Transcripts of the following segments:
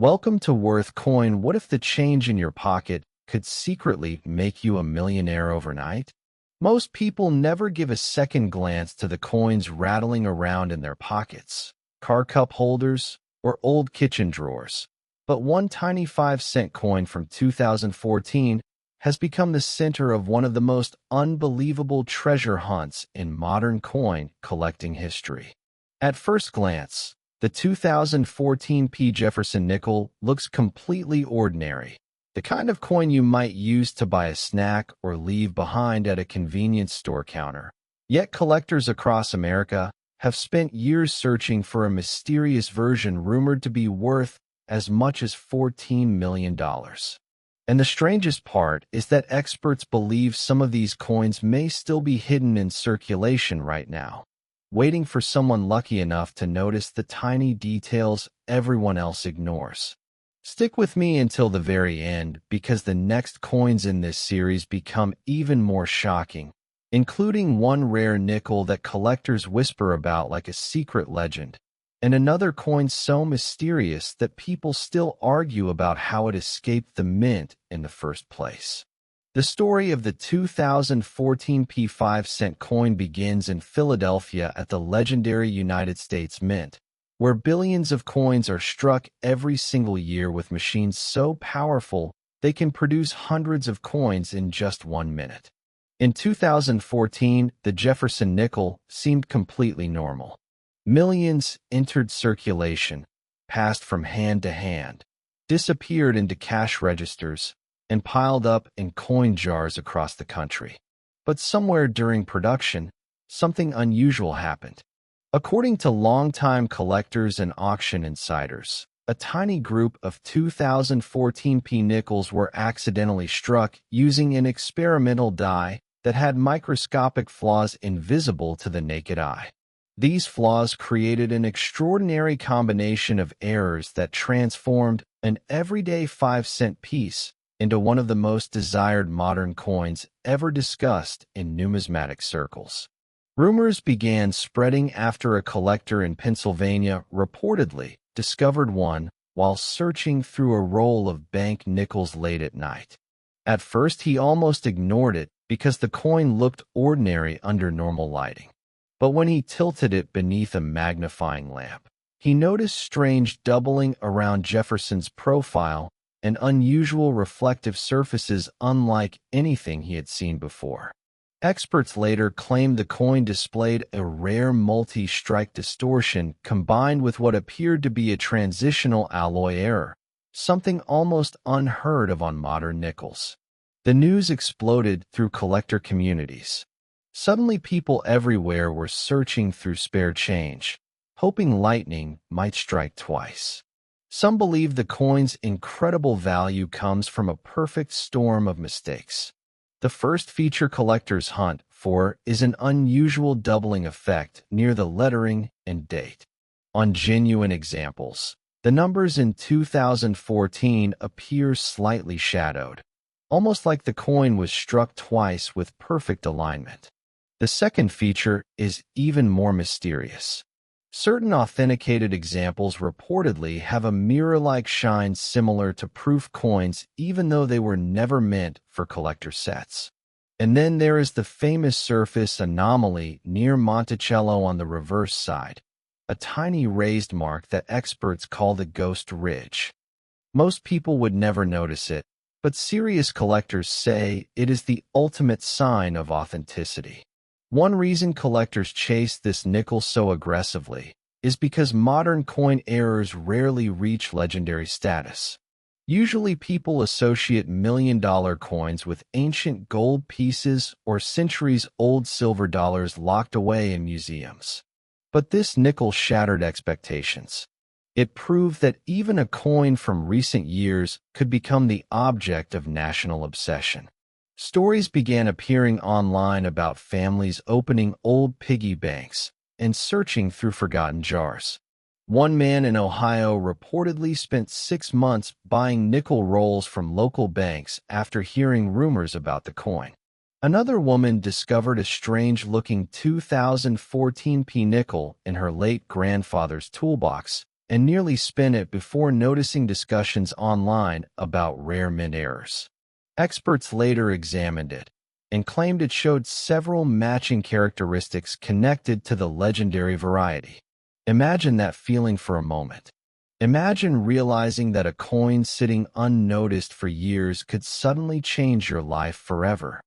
Welcome to Worth Coin. What if the change in your pocket could secretly make you a millionaire overnight? Most people never give a second glance to the coins rattling around in their pockets, car cup holders, or old kitchen drawers. But one tiny 5-cent coin from 2014 has become the center of one of the most unbelievable treasure hunts in modern coin collecting history. At first glance, the 2014 P. Jefferson nickel looks completely ordinary, the kind of coin you might use to buy a snack or leave behind at a convenience store counter. Yet collectors across America have spent years searching for a mysterious version rumored to be worth as much as $14 million. And the strangest part is that experts believe some of these coins may still be hidden in circulation right now, waiting for someone lucky enough to notice the tiny details everyone else ignores. Stick with me until the very end because the next coins in this series become even more shocking, including one rare nickel that collectors whisper about like a secret legend, and another coin so mysterious that people still argue about how it escaped the mint in the first place. The story of the 2014 P5-cent coin begins in Philadelphia at the legendary United States Mint, where billions of coins are struck every single year with machines so powerful they can produce hundreds of coins in just 1 minute. In 2014, the Jefferson nickel seemed completely normal. Millions entered circulation, passed from hand to hand, disappeared into cash registers, and piled up in coin jars across the country. But somewhere during production, something unusual happened. According to longtime collectors and auction insiders, a tiny group of 2014 P nickels were accidentally struck using an experimental die that had microscopic flaws invisible to the naked eye. These flaws created an extraordinary combination of errors that transformed an everyday 5-cent piece into one of the most desired modern coins ever discussed in numismatic circles. Rumors began spreading after a collector in Pennsylvania reportedly discovered one while searching through a roll of bank nickels late at night. At first, he almost ignored it because the coin looked ordinary under normal lighting. But when he tilted it beneath a magnifying lamp, he noticed strange doubling around Jefferson's profile and unusual reflective surfaces unlike anything he had seen before. Experts later claimed the coin displayed a rare multi-strike distortion combined with what appeared to be a transitional alloy error, something almost unheard of on modern nickels. The news exploded through collector communities. Suddenly, people everywhere were searching through spare change, hoping lightning might strike twice. Some believe the coin's incredible value comes from a perfect storm of mistakes. The first feature collectors hunt for is an unusual doubling effect near the lettering and date. On genuine examples, the numbers in 2014 appear slightly shadowed, almost like the coin was struck twice with perfect alignment. The second feature is even more mysterious. Certain authenticated examples reportedly have a mirror-like shine similar to proof coins even though they were never meant for collector sets. And then there is the famous surface anomaly near Monticello on the reverse side, a tiny raised mark that experts call the Ghost Ridge. Most people would never notice it, but serious collectors say it is the ultimate sign of authenticity. One reason collectors chase this nickel so aggressively is because modern coin errors rarely reach legendary status. Usually people associate million-dollar coins with ancient gold pieces or centuries-old silver dollars locked away in museums. But this nickel shattered expectations. It proved that even a coin from recent years could become the object of national obsession. Stories began appearing online about families opening old piggy banks and searching through forgotten jars. One man in Ohio reportedly spent 6 months buying nickel rolls from local banks after hearing rumors about the coin. Another woman discovered a strange-looking 2014 P nickel in her late grandfather's toolbox and nearly spin it before noticing discussions online about rare mint errors. Experts later examined it and claimed it showed several matching characteristics connected to the legendary variety. Imagine that feeling for a moment. Imagine realizing that a coin sitting unnoticed for years could suddenly change your life forever.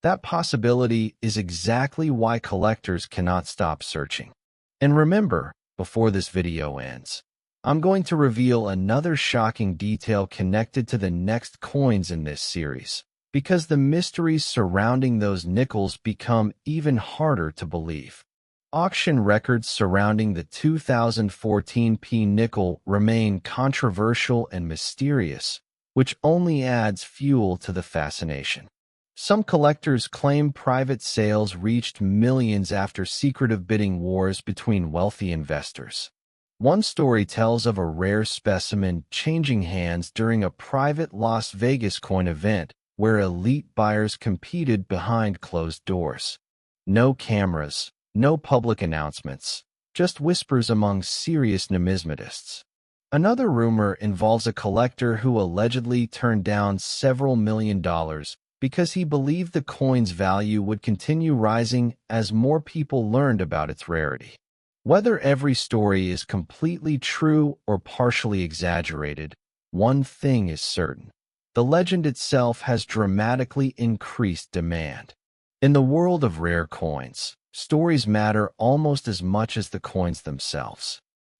That possibility is exactly why collectors cannot stop searching. And remember, before this video ends, I'm going to reveal another shocking detail connected to the next coins in this series, because the mysteries surrounding those nickels become even harder to believe. Auction records surrounding the 2014 P nickel remain controversial and mysterious, which only adds fuel to the fascination. Some collectors claim private sales reached millions after secretive bidding wars between wealthy investors. One story tells of a rare specimen changing hands during a private Las Vegas coin event where elite buyers competed behind closed doors. No cameras, no public announcements, just whispers among serious numismatists. Another rumor involves a collector who allegedly turned down several $1,000,000 because he believed the coin's value would continue rising as more people learned about its rarity. Whether every story is completely true or partially exaggerated, one thing is certain. The legend itself has dramatically increased demand. In the world of rare coins, stories matter almost as much as the coins themselves.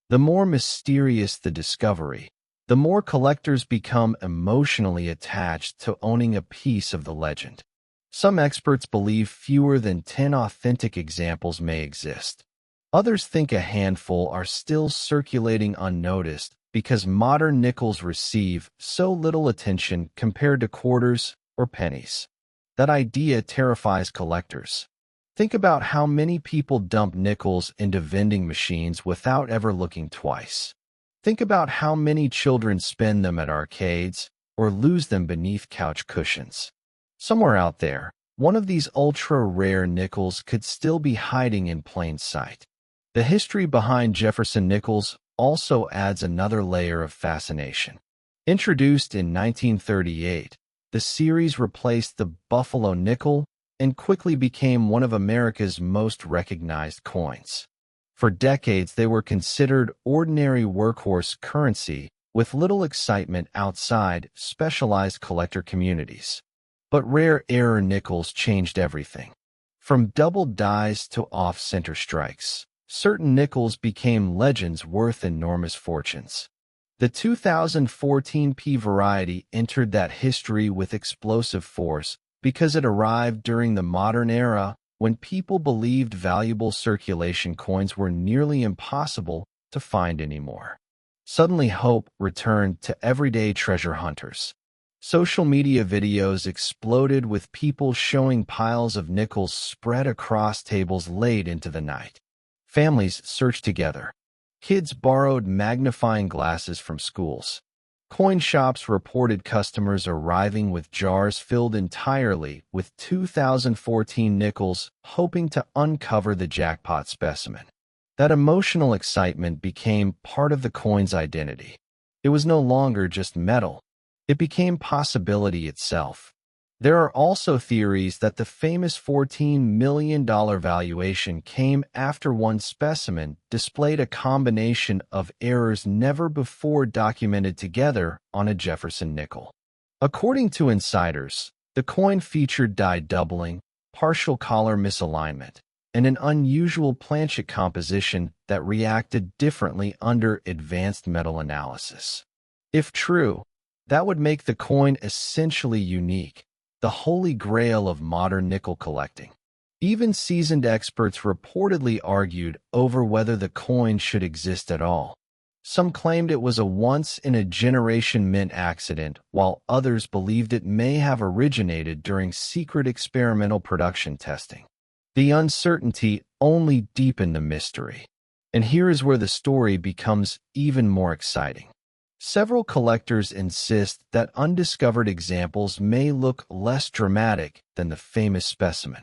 The more mysterious the discovery, the more collectors become emotionally attached to owning a piece of the legend. Some experts believe fewer than 10 authentic examples may exist. Others think a handful are still circulating unnoticed because modern nickels receive so little attention compared to quarters or pennies. That idea terrifies collectors. Think about how many people dump nickels into vending machines without ever looking twice. Think about how many children spend them at arcades or lose them beneath couch cushions. Somewhere out there, one of these ultra-rare nickels could still be hiding in plain sight. The history behind Jefferson nickels also adds another layer of fascination. Introduced in 1938, the series replaced the Buffalo nickel and quickly became one of America's most recognized coins. For decades, they were considered ordinary workhorse currency with little excitement outside specialized collector communities. But rare error nickels changed everything. From double dies to off-center strikes, certain nickels became legends worth enormous fortunes. The 2014 P variety entered that history with explosive force because it arrived during the modern era when people believed valuable circulation coins were nearly impossible to find anymore. Suddenly, hope returned to everyday treasure hunters. Social media videos exploded with people showing piles of nickels spread across tables late into the night. Families searched together. Kids borrowed magnifying glasses from schools. Coin shops reported customers arriving with jars filled entirely with 2014 nickels, hoping to uncover the jackpot specimen. That emotional excitement became part of the coin's identity. It was no longer just metal. It became possibility itself. There are also theories that the famous $14 million valuation came after one specimen displayed a combination of errors never before documented together on a Jefferson nickel. According to insiders, the coin featured die doubling, partial collar misalignment, and an unusual planchet composition that reacted differently under advanced metal analysis. If true, that would make the coin essentially unique, the holy grail of modern nickel collecting. Even seasoned experts reportedly argued over whether the coin should exist at all. Some claimed it was a once-in-a-generation mint accident, while others believed it may have originated during secret experimental production testing. The uncertainty only deepened the mystery. And here is where the story becomes even more exciting. Several collectors insist that undiscovered examples may look less dramatic than the famous specimen.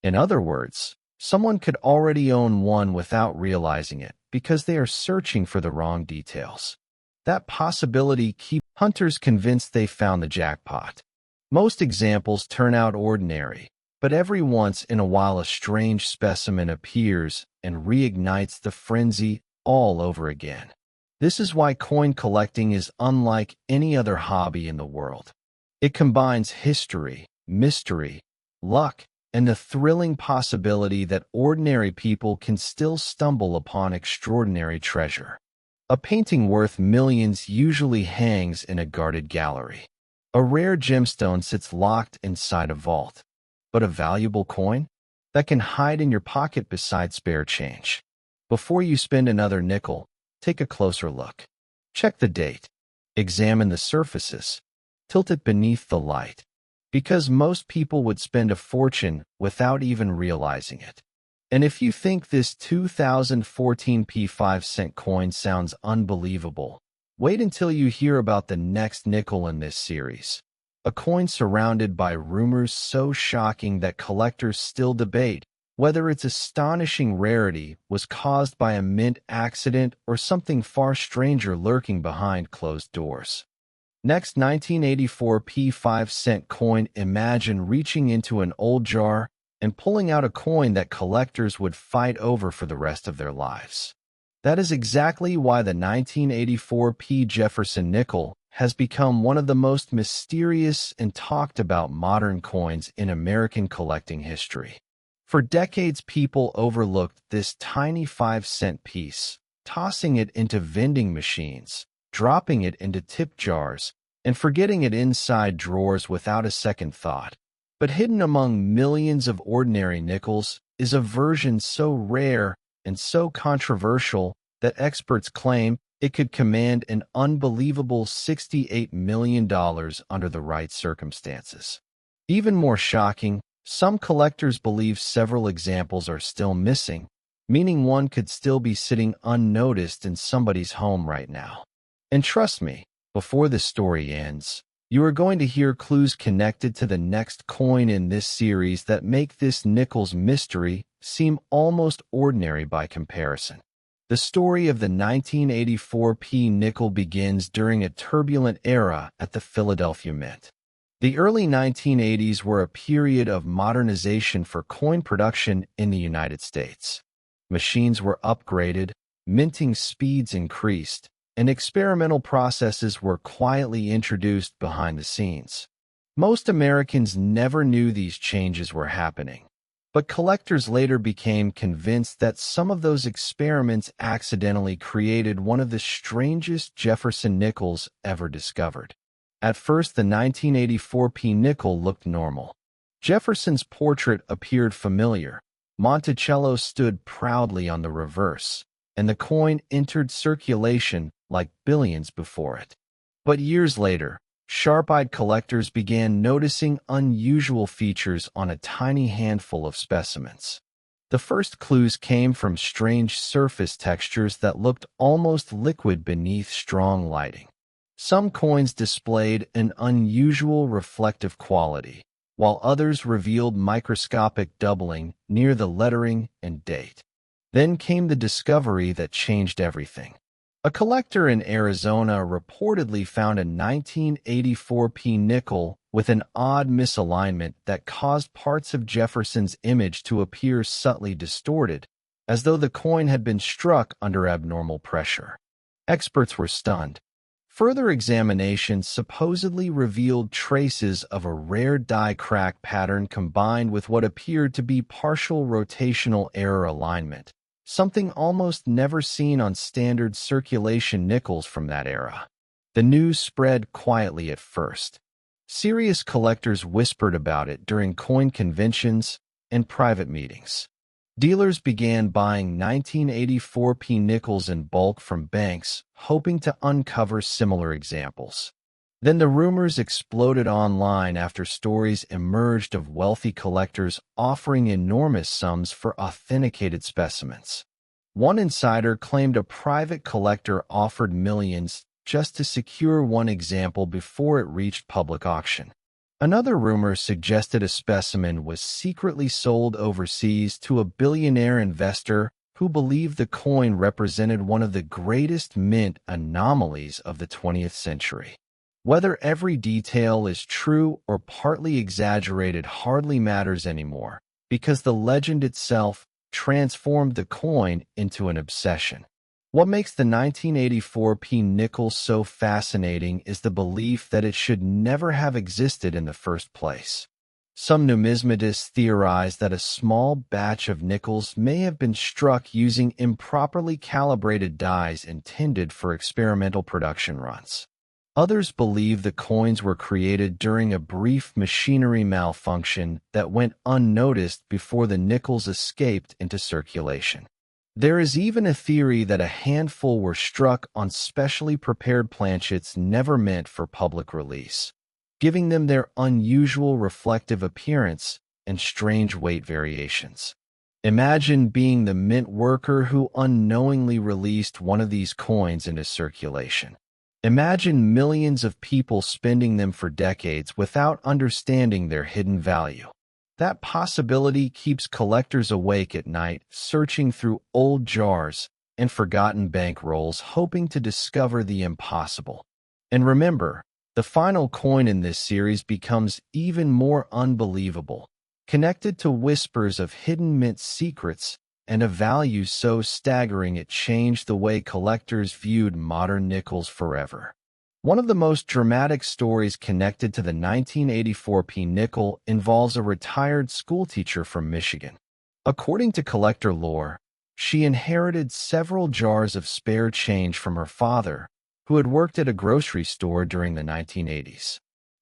In other words, someone could already own one without realizing it, because they are searching for the wrong details. That possibility keeps hunters convinced they found the jackpot. Most examples turn out ordinary, but every once in a while a strange specimen appears and reignites the frenzy all over again. This is why coin collecting is unlike any other hobby in the world. It combines history, mystery, luck, and the thrilling possibility that ordinary people can still stumble upon extraordinary treasure. A painting worth millions usually hangs in a guarded gallery. A rare gemstone sits locked inside a vault. But a valuable coin? That can hide in your pocket beside spare change. Before you spend another nickel, take a closer look. Check the date. Examine the surfaces. Tilt it beneath the light. Because most people would spend a fortune without even realizing it. And if you think this 2014 P5-cent coin sounds unbelievable, wait until you hear about the next nickel in this series. A coin surrounded by rumors so shocking that collectors still debate whether its astonishing rarity was caused by a mint accident or something far stranger lurking behind closed doors. Next, 1984 P5-cent coin. Imagine reaching into an old jar and pulling out a coin that collectors would fight over for the rest of their lives. That is exactly why the 1984 P. Jefferson nickel has become one of the most mysterious and talked about modern coins in American collecting history. For decades, people overlooked this tiny 5-cent piece, tossing it into vending machines, dropping it into tip jars, and forgetting it inside drawers without a second thought. But hidden among millions of ordinary nickels is a version so rare and so controversial that experts claim it could command an unbelievable $68 million under the right circumstances. Even more shocking, some collectors believe several examples are still missing, meaning one could still be sitting unnoticed in somebody's home right now. And trust me, before the story ends, you are going to hear clues connected to the next coin in this series that make this nickel's mystery seem almost ordinary by comparison. The story of the 1984 P nickel begins during a turbulent era at the Philadelphia Mint. The early 1980s were a period of modernization for coin production in the United States. Machines were upgraded, minting speeds increased, and experimental processes were quietly introduced behind the scenes. Most Americans never knew these changes were happening, but collectors later became convinced that some of those experiments accidentally created one of the strangest Jefferson nickels ever discovered. At first, the 1984 P nickel looked normal. Jefferson's portrait appeared familiar. Monticello stood proudly on the reverse, and the coin entered circulation like billions before it. But years later, sharp-eyed collectors began noticing unusual features on a tiny handful of specimens. The first clues came from strange surface textures that looked almost liquid beneath strong lighting. Some coins displayed an unusual reflective quality, while others revealed microscopic doubling near the lettering and date. Then came the discovery that changed everything. A collector in Arizona reportedly found a 1984 P nickel with an odd misalignment that caused parts of Jefferson's image to appear subtly distorted, as though the coin had been struck under abnormal pressure. Experts were stunned. Further examination supposedly revealed traces of a rare die crack pattern combined with what appeared to be partial rotational error alignment, something almost never seen on standard circulation nickels from that era. The news spread quietly at first. Serious collectors whispered about it during coin conventions and private meetings. Dealers began buying 1984 P nickels in bulk from banks, hoping to uncover similar examples. Then the rumors exploded online after stories emerged of wealthy collectors offering enormous sums for authenticated specimens. One insider claimed a private collector offered millions just to secure one example before it reached public auction. Another rumor suggested a specimen was secretly sold overseas to a billionaire investor who believed the coin represented one of the greatest mint anomalies of the 20th century. Whether every detail is true or partly exaggerated hardly matters anymore, because the legend itself transformed the coin into an obsession. What makes the 1984p nickel so fascinating is the belief that it should never have existed in the first place. Some numismatists theorize that a small batch of nickels may have been struck using improperly calibrated dies intended for experimental production runs. Others believe the coins were created during a brief machinery malfunction that went unnoticed before the nickels escaped into circulation. There is even a theory that a handful were struck on specially prepared planchets never meant for public release, giving them their unusual reflective appearance and strange weight variations. Imagine being the mint worker who unknowingly released one of these coins into circulation. Imagine millions of people spending them for decades without understanding their hidden value. That possibility keeps collectors awake at night, searching through old jars and forgotten bank rolls, hoping to discover the impossible. And remember, the final coin in this series becomes even more unbelievable, connected to whispers of hidden mint secrets and a value so staggering it changed the way collectors viewed modern nickels forever. One of the most dramatic stories connected to the 1984p nickel involves a retired schoolteacher from Michigan. According to collector lore, she inherited several jars of spare change from her father, who had worked at a grocery store during the 1980s.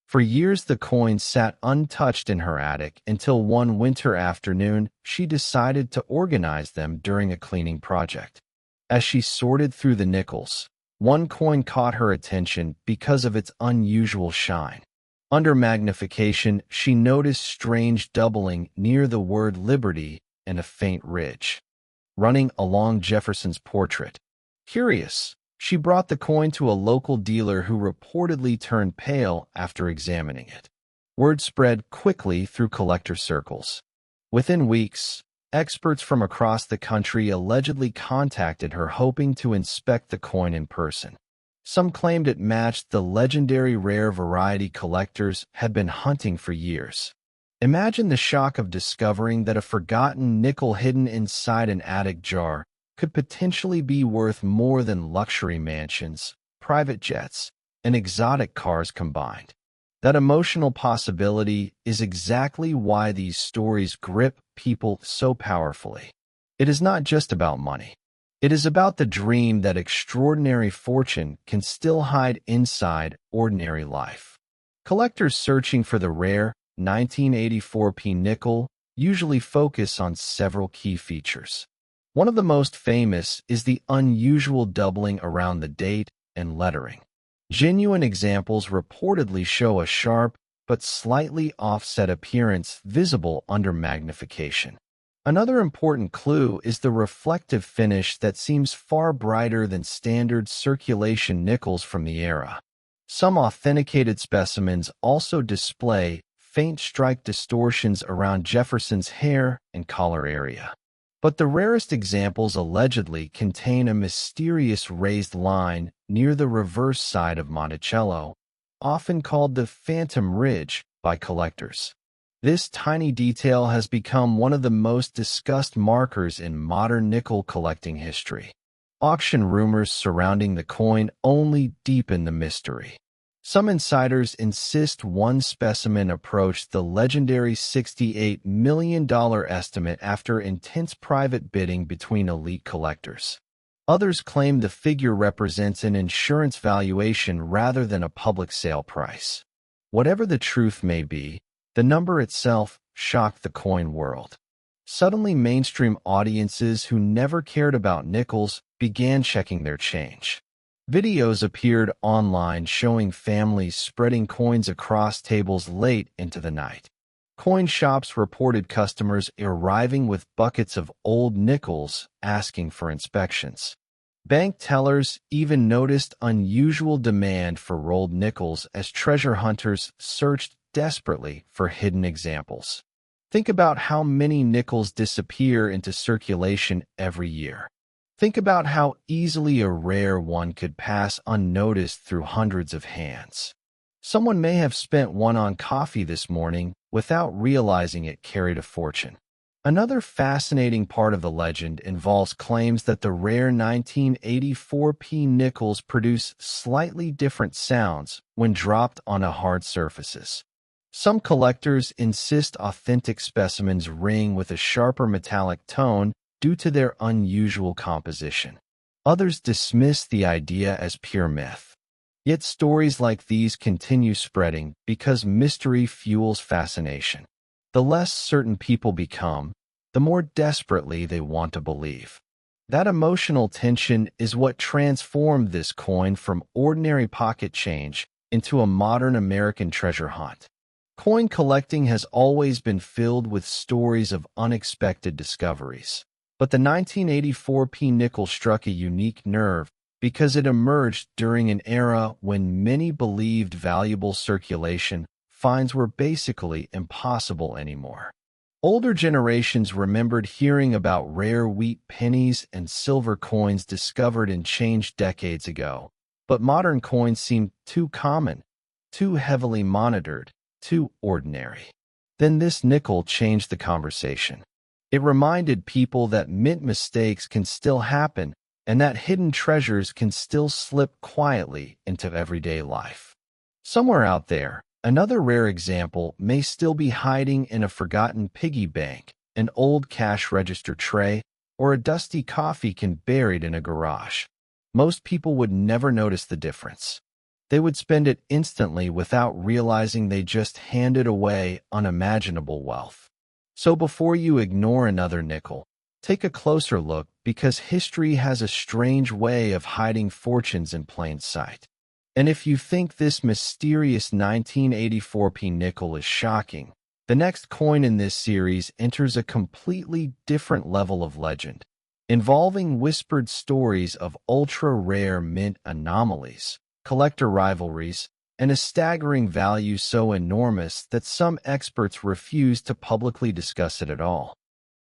For years, the coins sat untouched in her attic until one winter afternoon she decided to organize them during a cleaning project. As she sorted through the nickels, one coin caught her attention because of its unusual shine. Under magnification, she noticed strange doubling near the word Liberty and a faint ridge running along Jefferson's portrait. Curious, she brought the coin to a local dealer who reportedly turned pale after examining it. Word spread quickly through collector circles. Within weeks, experts from across the country allegedly contacted her hoping to inspect the coin in person. Some claimed it matched the legendary rare variety collectors had been hunting for years. Imagine the shock of discovering that a forgotten nickel hidden inside an attic jar could potentially be worth more than luxury mansions, private jets, and exotic cars combined. That emotional possibility is exactly why these stories grip people so powerfully. It is not just about money. It is about the dream that extraordinary fortune can still hide inside ordinary life. Collectors searching for the rare 1984p nickel usually focus on several key features. One of the most famous is the unusual doubling around the date and lettering. Genuine examples reportedly show a sharp but slightly offset appearance visible under magnification. Another important clue is the reflective finish that seems far brighter than standard circulation nickels from the era. Some authenticated specimens also display faint strike distortions around Jefferson's hair and collar area. But the rarest examples allegedly contain a mysterious raised line near the reverse side of Monticello, often called the Phantom Ridge by collectors. This tiny detail has become one of the most discussed markers in modern nickel collecting history. Auction rumors surrounding the coin only deepen the mystery. Some insiders insist one specimen approached the legendary $68 million estimate after intense private bidding between elite collectors. Others claim the figure represents an insurance valuation rather than a public sale price. Whatever the truth may be, the number itself shocked the coin world. Suddenly, mainstream audiences who never cared about nickels began checking their change. Videos appeared online showing families spreading coins across tables late into the night. Coin shops reported customers arriving with buckets of old nickels asking for inspections. Bank tellers even noticed unusual demand for rolled nickels as treasure hunters searched desperately for hidden examples. Think about how many nickels disappear into circulation every year. Think about how easily a rare one could pass unnoticed through hundreds of hands. Someone may have spent one on coffee this morning without realizing it carried a fortune. Another fascinating part of the legend involves claims that the rare 1984p nickels produce slightly different sounds when dropped on hard surfaces. Some collectors insist authentic specimens ring with a sharper metallic tone due to their unusual composition. Others dismiss the idea as pure myth. Yet stories like these continue spreading because mystery fuels fascination. The less certain people become, the more desperately they want to believe. That emotional tension is what transformed this coin from ordinary pocket change into a modern American treasure hunt. Coin collecting has always been filled with stories of unexpected discoveries. But the 1984p nickel struck a unique nerve because it emerged during an era when many believed valuable circulation finds were basically impossible anymore. Older generations remembered hearing about rare wheat pennies and silver coins discovered and changed decades ago, but modern coins seemed too common, too heavily monitored, too ordinary. Then this nickel changed the conversation. It reminded people that mint mistakes can still happen and that hidden treasures can still slip quietly into everyday life. Somewhere out there, another rare example may still be hiding in a forgotten piggy bank, an old cash register tray, or a dusty coffee can buried in a garage. Most people would never notice the difference. They would spend it instantly without realizing they just handed away unimaginable wealth. So before you ignore another nickel, take a closer look because history has a strange way of hiding fortunes in plain sight. And if you think this mysterious 1984p nickel is shocking, the next coin in this series enters a completely different level of legend, involving whispered stories of ultra-rare mint anomalies, collector rivalries, and a staggering value so enormous that some experts refuse to publicly discuss it at all.